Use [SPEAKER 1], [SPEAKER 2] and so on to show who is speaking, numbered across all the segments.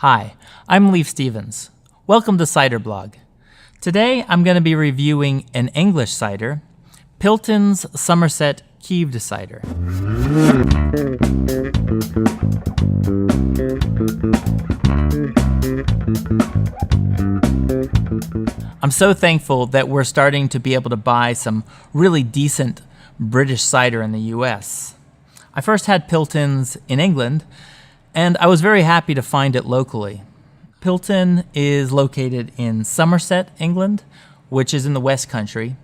[SPEAKER 1] Hi, I'm Leif Stevens. Welcome to Cider Blog. Today I'm going to be reviewing an English cider, Pilton's Somerset Keeved Cider. I'm so thankful that we're starting to be able to buy some really decent British cider in the US. I first had Pilton's in England, and I was very happy to find it locally. Pilton is located in Somerset, England, which is in the West Country.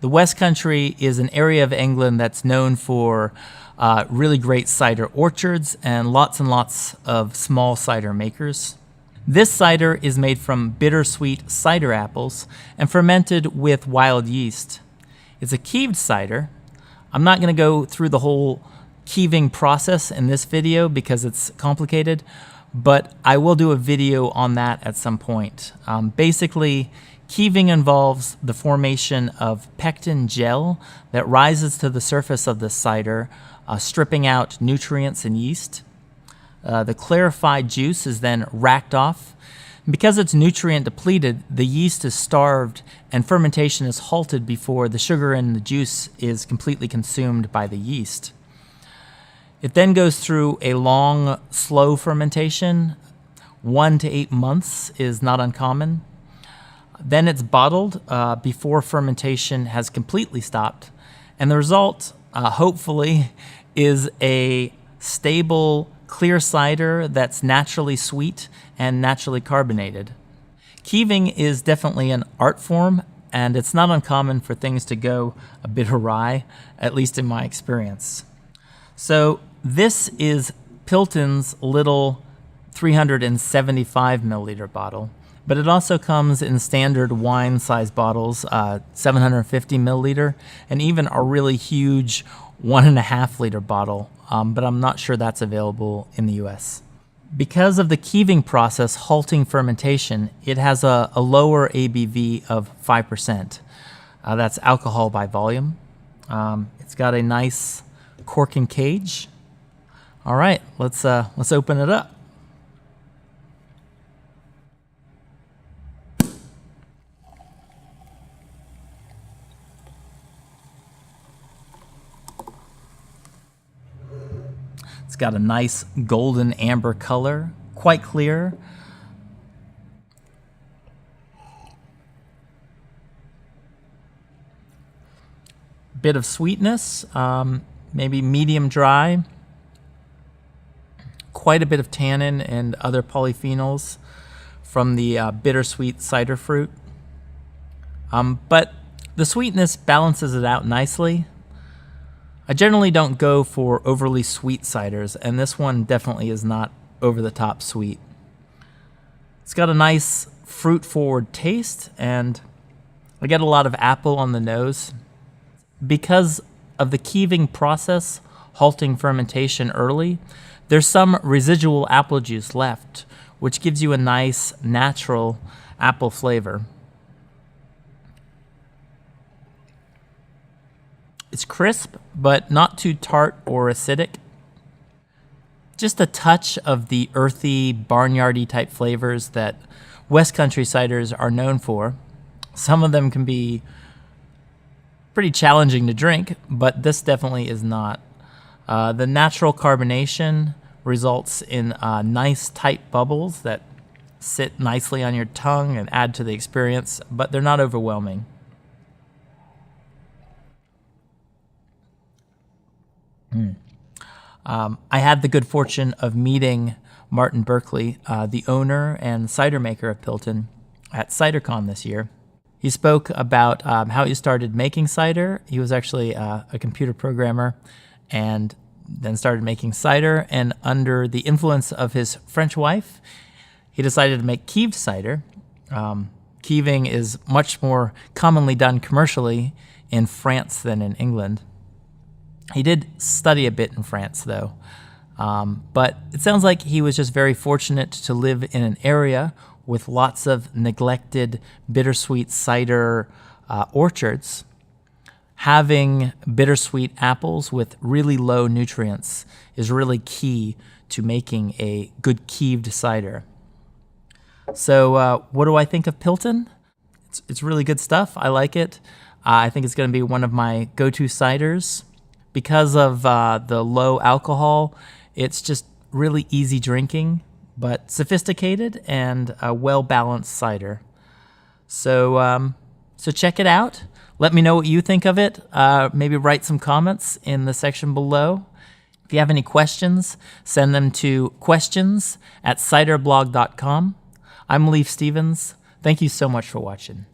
[SPEAKER 1] The West Country is an area of England that's known for really great cider orchards and lots of small cider makers. This cider is made from bittersweet cider apples and fermented with wild yeast. It's a keeved cider. I'm not going to go through the whole Keeving process in this video because it's complicated, but I will do a video on that at some point. Basically, Keeving involves the formation of pectin gel that rises to the surface of the cider, stripping out nutrients and yeast. The clarified juice is then racked off. Because it's nutrient depleted, the yeast is starved and fermentation is halted before the sugar in the juice is completely consumed by the yeast. It then goes through a long, slow fermentation. 1 to 8 months is not uncommon. Then it's bottled before fermentation has completely stopped. And the result, hopefully, is a stable, clear cider that's naturally sweet and naturally carbonated. Keeving is definitely an art form, and it's not uncommon for things to go a bit awry, at least in my experience. So this is Pilton's little 375 milliliter bottle, but it also comes in standard wine size bottles, 750 milliliter, and even a really huge 1.5 liter bottle, but I'm not sure that's available in the US. Because of the keeving process halting fermentation, it has a lower ABV of 5%. That's alcohol by volume. It's got a nice cork and cage. All right, let's open it up. It's got a nice golden amber color, quite clear. Bit of sweetness, maybe medium dry. Quite a bit of tannin and other polyphenols from the bittersweet cider fruit. But the sweetness balances it out nicely. I generally don't go for overly sweet ciders, and this one definitely is not over the top sweet. It's got a nice fruit-forward taste, and I get a lot of apple on the nose. Because of the keeving process halting fermentation early, there's some residual apple juice left, which gives you a nice, natural apple flavor. It's crisp, but not too tart or acidic. Just a touch of the earthy, barnyardy type flavors that West Country ciders are known for. Some of them can be pretty challenging to drink, but this definitely is not. The natural carbonation results in nice tight bubbles that sit nicely on your tongue and add to the experience, but they're not overwhelming. I had the good fortune of meeting Martin Berkeley, the owner and cider maker of Pilton, at CiderCon this year. He spoke about how he started making cider. He was actually a computer programmer and then started making cider, and under the influence of his French wife, he decided to make keeved cider. Keeving is much more commonly done commercially in France than in England. He did study a bit in France, though, but it sounds like he was just very fortunate to live in an area with lots of neglected bittersweet cider orchards. Having bittersweet apples with really low nutrients is really key to making a good keeved cider. So what do I think of Pilton? It's really good stuff. I like it. I think it's going to be one of my go-to ciders. Because of the low alcohol, it's just really easy drinking, but sophisticated and a well-balanced cider. So check it out. Let me know what you think of it. Maybe write some comments in the section below. If you have any questions, send them to questions@ciderblog.com. I'm Leif Stevens. Thank you so much for watching.